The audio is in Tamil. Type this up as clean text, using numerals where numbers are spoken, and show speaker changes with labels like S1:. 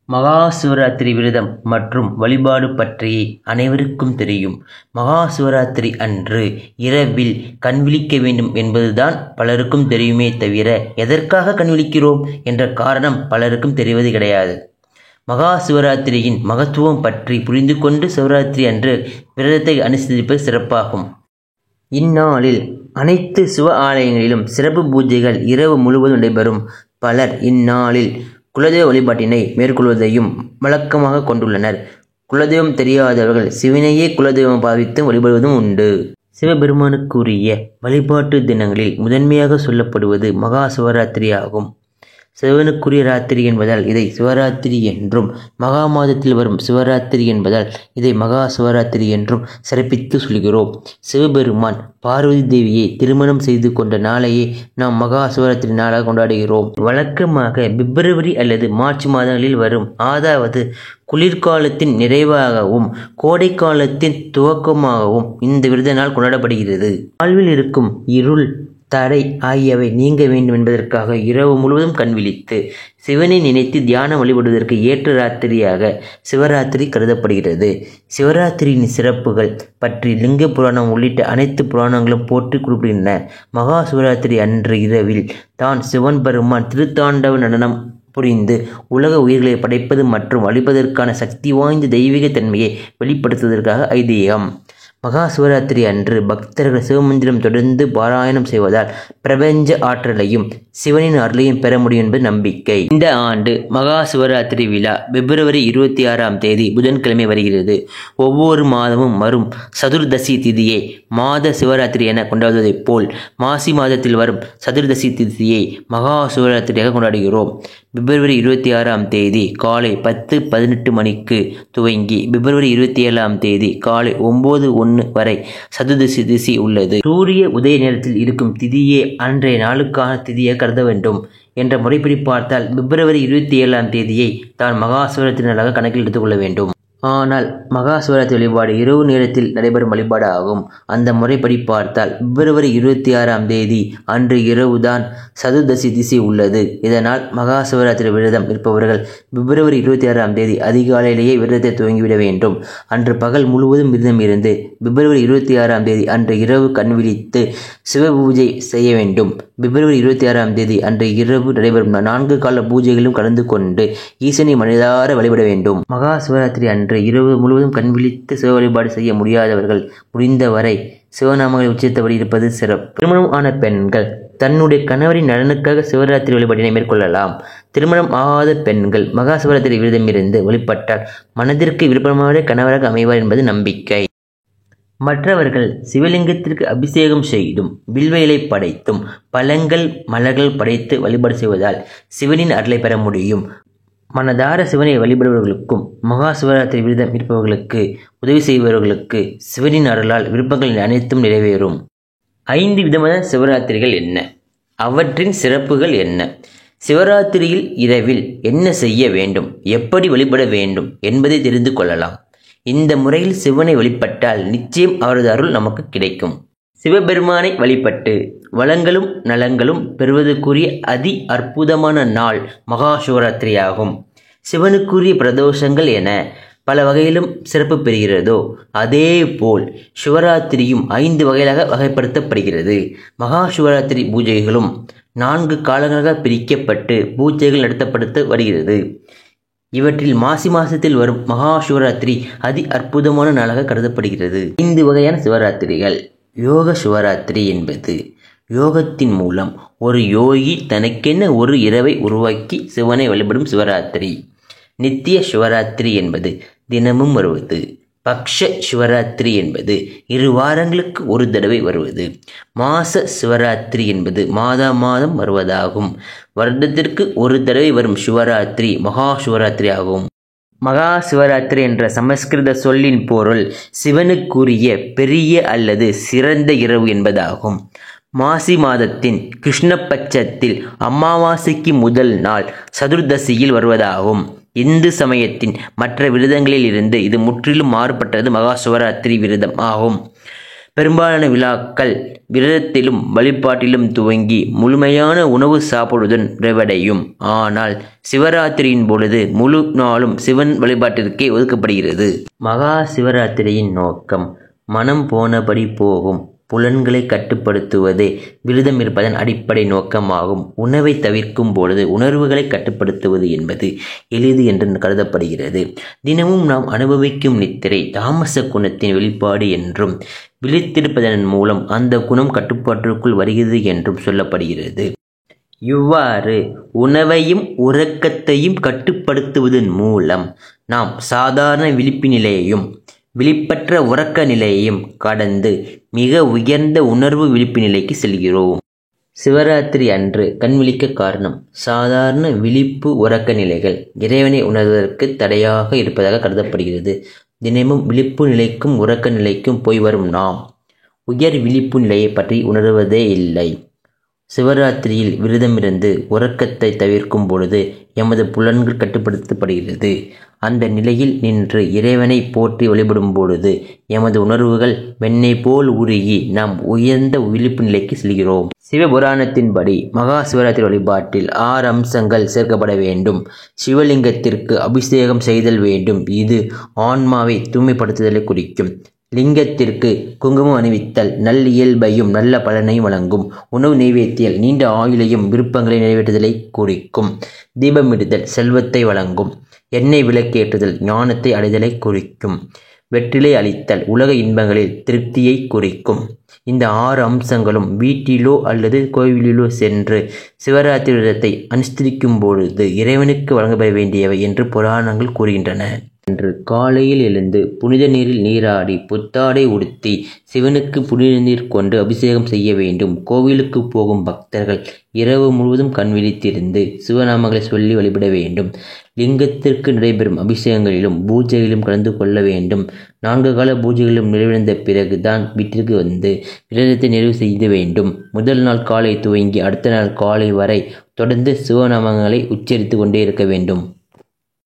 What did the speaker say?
S1: மகா சிவராத்திரி விரதம் மற்றும் வழிபாடு பற்றி அனைவருக்கும் தெரியும். மகா சிவராத்திரி அன்று இரவில் கண் விழிக்க வேண்டும் என்பதுதான் பலருக்கும் தெரியுமே தவிர, எதற்காக கண் விழிக்கிறோம் என்ற காரணம் பலருக்கும் தெரிவது கிடையாது. மகா சிவராத்திரியின் மகத்துவம் பற்றி புரிந்து கொண்டு சிவராத்திரி அன்று விரதத்தை அனுசரிப்பது சிறப்பாகும். இந்நாளில் அனைத்து சிவ ஆலயங்களிலும் சிறப்பு பூஜைகள் இரவு முழுவதும் நடைபெறும். பலர் இந்நாளில் குலதெய்வ வழிபாட்டினை மேற்கொள்வதையும் வழக்கமாக கொண்டுள்ளனர். குலதெய்வம் தெரியாதவர்கள் சிவனையே குலதெய்வம் பாவித்து வழிபடுவதும் உண்டு. சிவபெருமானுக்குரிய வழிபாட்டு தினங்களில் முதன்மையாக சொல்லப்படுவது மகா சிவராத்திரி ஆகும். சிவனுக்குரிய ராத்திரி என்பதால் இதை சிவராத்திரி என்றும், மகா மாதத்தில் வரும் சிவராத்திரி என்பதால் இதை மகா சிவராத்திரி என்றும் சிறப்பித்து சொல்கிறோம். சிவபெருமான் பார்வதி தேவியை திருமணம் செய்து கொண்ட நாளையே நாம் மகா சிவராத்திரி நாளாக கொண்டாடுகிறோம். வழக்கமாக பிப்ரவரி அல்லது மார்ச் மாதங்களில் வரும், அதாவது குளிர்காலத்தின் நிறைவாகவும் கோடை காலத்தின் துவக்கமாகவும் இந்த விரத நாள் கொண்டாடப்படுகிறது. வாழ்வில் இருக்கும் இருள், தடை ஆகியவை நீங்க வேண்டும் என்பதற்காக இரவு முழுவதும் கண் விழித்து சிவனை நினைத்து தியானம் வழிபடுவதற்கு ஏற்ற ராத்திரியாக சிவராத்திரி கருதப்படுகிறது. சிவராத்திரியின் சிறப்புகள் பற்றி லிங்க புராணம் உள்ளிட்ட அனைத்து புராணங்களும் போற்றி குறிப்பிடுகின்றன. மகா சிவராத்திரி அன்று இரவில் தான் சிவன் பெருமான் திருத்தாண்டவ நடனம் புரிந்து உலக உயிர்களை படைப்பது மற்றும் அழிப்பதற்கான சக்தி வாய்ந்த தெய்வீக தன்மையை வெளிப்படுத்துவதற்காக ஐதீகம். மகா சிவராத்திரி அன்று பக்தர்கள் சிவமந்திரம் தொடர்ந்து பாராயணம் செய்வதால் பிரபஞ்ச ஆற்றலையும் சிவனின் அருளையும் பெற முடியும் என்பது நம்பிக்கை. இந்த ஆண்டு மகா சிவராத்திரி விழா பிப்ரவரி 26 புதன்கிழமை வருகிறது. ஒவ்வொரு மாதமும் வரும் சதுர்தசி திதியை மாத சிவராத்திரி என கொண்டாடுவதைப் போல் மாசி மாதத்தில் வரும் சதுர்தசி திதியை மகா சிவராத்திரியாக கொண்டாடுகிறோம். பிப்ரவரி 26 காலை 10:18 மணிக்கு துவங்கி பிப்ரவரி 27 காலை 9:01 வரை சதுர்தசி திதி உள்ளது. சூரிய உதய நேரத்தில் இருக்கும் திதியே அன்றைய நாளுக்கான திதியாக கருத வேண்டும் என்ற முறைப்படி பார்த்தால் பிப்ரவரி 27 தான் மகா சிவராத்திரி நாளாக கணக்கில் எடுத்துக்கொள்ள வேண்டும். ஆனால் மகா சிவராத்திரி வழிபாடு இரவு நேரத்தில் நடைபெறும் வழிபாடு ஆகும். அந்த முறைப்படி பார்த்தால் பிப்ரவரி 26 அன்று இரவுதான் சதுர்தசி திதி உள்ளது. இதனால் மகா சிவராத்திரி விரதம் இருப்பவர்கள் பிப்ரவரி 26 அதிகாலையிலேயே விரதத்தை துவங்கிவிட வேண்டும். அன்று பகல் முழுவதும் விரதம் இருந்து பிப்ரவரி 26 அன்று இரவு கண் விழித்து சிவ பூஜை செய்ய வேண்டும். பிப்ரவரி 26 அன்று இரவு நடைபெறும் 4 கால பூஜைகளும் கலந்து கொண்டு ஈசனை மனதார வழிபட வேண்டும். மகா சிவராத்திரி அன்று இரவு முழுவதும் கண் விழித்து சிவ வழிபாடு செய்ய முடியாதவர்கள் முடிந்தவரை சிவநாமங்களை உச்சரித்தபடி இருப்பது சிறப்பு. திருமணம் ஆன பெண்கள் தன்னுடைய கணவரின் நலனுக்காக சிவராத்திரி வழிபாட்டினை மேற்கொள்ளலாம். திருமணம் ஆகாத பெண்கள் மகா சிவராத்திரி விரதம் இருந்து வழிபட்டால் மனதிற்கு விருப்பமான கணவராக அமைவார் என்பது நம்பிக்கை. மற்றவர்கள் சிவலிங்கத்திற்கு அபிஷேகம் செய்தும் வில்வ இலை படைத்தும் பழங்கள் மலர்கள் படைத்து வழிபாடு செய்வதால் சிவனின் அருளை பெற முடியும். மனதார சிவனை வழிபடுபவர்களுக்கும் மகா சிவராத்திரி விரதம் இருப்பவர்களுக்கு உதவி செய்பவர்களுக்கு சிவனின் அருளால் விருப்பங்கள் அனைத்தும் நிறைவேறும். 5 விதமான சிவராத்திரிகள் என்ன? அவற்றின் சிறப்புகள் என்ன? சிவராத்திரியில் இரவில் என்ன செய்ய வேண்டும், எப்படி வழிபட வேண்டும் என்பதை தெரிந்து கொள்ளலாம். இந்த முறையில் சிவனை வழிபட்டால் நிச்சயம் அவரது அருள் நமக்கு கிடைக்கும். சிவபெருமானை வழிபட்டு வளங்களும் நலங்களும் பெறுவதற்குரிய அதி அற்புதமான நாள் மகா சிவராத்திரி ஆகும். சிவனுக்குரிய பிரதோஷங்கள் என பல வகையிலும் சிறப்பு பெறுகிறதோ அதே போல் சிவராத்திரியும் 5 வகைகளாக வகைப்படுத்தப்படுகிறது. மகா சிவராத்திரி பூஜைகளும் 4 காலங்களாக பிரிக்கப்பட்டு பூஜைகள் நடத்தப்பட்டு வருகிறது. இவற்றில் மாசி மாசத்தில் வரும் மகா சிவராத்திரி அதி அற்புதமான நாளாக கருதப்படுகிறது. 5 வகையான சிவராத்திரிகள். யோக சிவராத்திரி என்பது யோகத்தின் மூலம் ஒரு யோகி தனக்கென ஒரு இரவை உருவாக்கி சிவனை வழிபடும் சிவராத்திரி. நித்திய சிவராத்திரி என்பது தினமும் வருவது. பக்ஷ சிவராத்திரி என்பது 2 வாரங்களுக்கு ஒரு தடவை வருவது. மாச சிவராத்திரி என்பது மாதம் வருவதாகும். வருடத்திற்கு ஒரு தடவை வரும் சிவராத்திரி மகா சிவராத்திரி ஆகும். மகா சிவராத்திரி என்ற சமஸ்கிருத சொல்லின் பொருள் சிவனுக்குரிய பெரிய அல்லது சிறந்த இரவு என்பதாகும். மாசி மாதத்தின் கிருஷ்ணபட்சத்தில் அமாவாசைக்கு முதல் நாள் சதுர்தசியில் வருவதாகும். இந்து சமயத்தின் மற்ற விரதங்களில் இருந்து இது முற்றிலும் மாறுபட்டது மகா சிவராத்திரி விரதம் ஆகும். பெரும்பாலான விழாக்கள் விரதத்திலும் வழிபாட்டிலும் துவங்கி முழுமையான உணவு சாப்பிடுவதுடன் நிறைவடையும். ஆனால் சிவராத்திரியின் பொழுது முழு நாளும் சிவன் வழிபாட்டிற்கே ஒதுக்கப்படுகிறது. மகா சிவராத்திரியின் நோக்கம் மனம் போனபடி போகும் புலன்களை கட்டுப்படுத்துவதே விரதம் இருப்பதன் அடிப்படை நோக்கமாகும். உணவை தவிர்க்கும் பொழுது உணர்வுகளை கட்டுப்படுத்துவது என்பது எளிது என்று கருதப்படுகிறது. தினமும் நாம் அனுபவிக்கும் நித்திரை தாமச குணத்தின் வெளிப்பாடு என்றும் விழித்திருப்பதன் மூலம் அந்த குணம் கட்டுப்பாட்டிற்குள் வருகிறது என்றும் சொல்லப்படுகிறது. இவ்வாறு உணவையும் உறக்கத்தையும் கட்டுப்படுத்துவதன் மூலம் நாம் சாதாரண விழிப்பு நிலையையும் விழிப்பற்ற உறக்க நிலையையும் கடந்து மிக உயர்ந்த உணர்வு விழிப்பு நிலைக்கு செல்கிறோம். சிவராத்திரி அன்று கண் விழிக்க காரணம் சாதாரண விழிப்பு உறக்க நிலைகள் இறைவனை உணர்வதற்கு தடையாக இருப்பதாக கருதப்படுகிறது. தினமும் விழிப்பு நிலைக்கும் உறக்க நிலைக்கும் போய் வரும் நாம் உயர் விழிப்பு நிலையை பற்றி உணர்வதே இல்லை. சிவராத்திரியில் விரதமிருந்து உறக்கத்தை தவிர்க்கும் பொழுது எமது புலன்கள் கட்டுப்படுத்தப்படுகிறது. அந்த நிலையில் நின்று இறைவனை போற்றி வழிபடும் பொழுது எமது உணர்வுகள் வெண்ணெய் போல் உருகி நாம் உயர்ந்த விழிப்பு நிலைக்கு செல்கிறோம். சிவபுராணத்தின்படி மகா சிவராத்திரி வழிபாட்டில் 6 அம்சங்கள் சேர்க்கப்பட வேண்டும். சிவலிங்கத்திற்கு அபிஷேகம் செய்தல் வேண்டும். இது ஆன்மாவை தூய்மைப்படுத்துதலை குறிக்கும். லிங்கத்திற்கு குங்குமம் அணிவித்தல் நல் இயல்பையும் நல்ல பலனையும் வழங்கும். உணவு நெய்வேத்தியல் நீண்ட ஆயுளையும் விருப்பங்களை நிறைவேற்றுதலை குறிக்கும். தீபமிடுதல் செல்வத்தை வழங்கும். எண்ணெய் விளக்கேற்றுதல் ஞானத்தை அடைதலை குறிக்கும். வெற்றிலை அளித்தல் உலக இன்பங்களில் திருப்தியை குறிக்கும். இந்த 6 அம்சங்களும் வீட்டிலோ அல்லது கோவிலிலோ சென்று சிவராத்திரி விரதத்தை அனுஷ்டிக்கும் பொழுது இறைவனுக்கு வழங்கப்பட வேண்டியவை என்று புராணங்கள் கூறுகின்றன. அன்று காலையில் எழுந்து புனித நீரில் நீராடி புத்தாடை உடுத்தி சிவனுக்கு புனித நீர் கொண்டு அபிஷேகம் செய்ய வேண்டும். கோவிலுக்கு போகும் பக்தர்கள் இரவு முழுவதும் கண் விழித்திருந்து சிவநாமங்களை சொல்லி வழிபட வேண்டும். லிங்கத்திற்கு நடைபெறும் அபிஷேகங்களிலும் பூஜைகளிலும் கலந்து கொள்ள வேண்டும். 4 கால பூஜைகளும் நிறைவடைந்த பிறகு தான் வீட்டிற்கு வந்து விரதத்தை நிறைவு செய்ய வேண்டும். முதல் நாள் காலை துவங்கி அடுத்த நாள் காலை வரை தொடர்ந்து சிவநாமங்களை உச்சரித்து கொண்டே இருக்க வேண்டும்.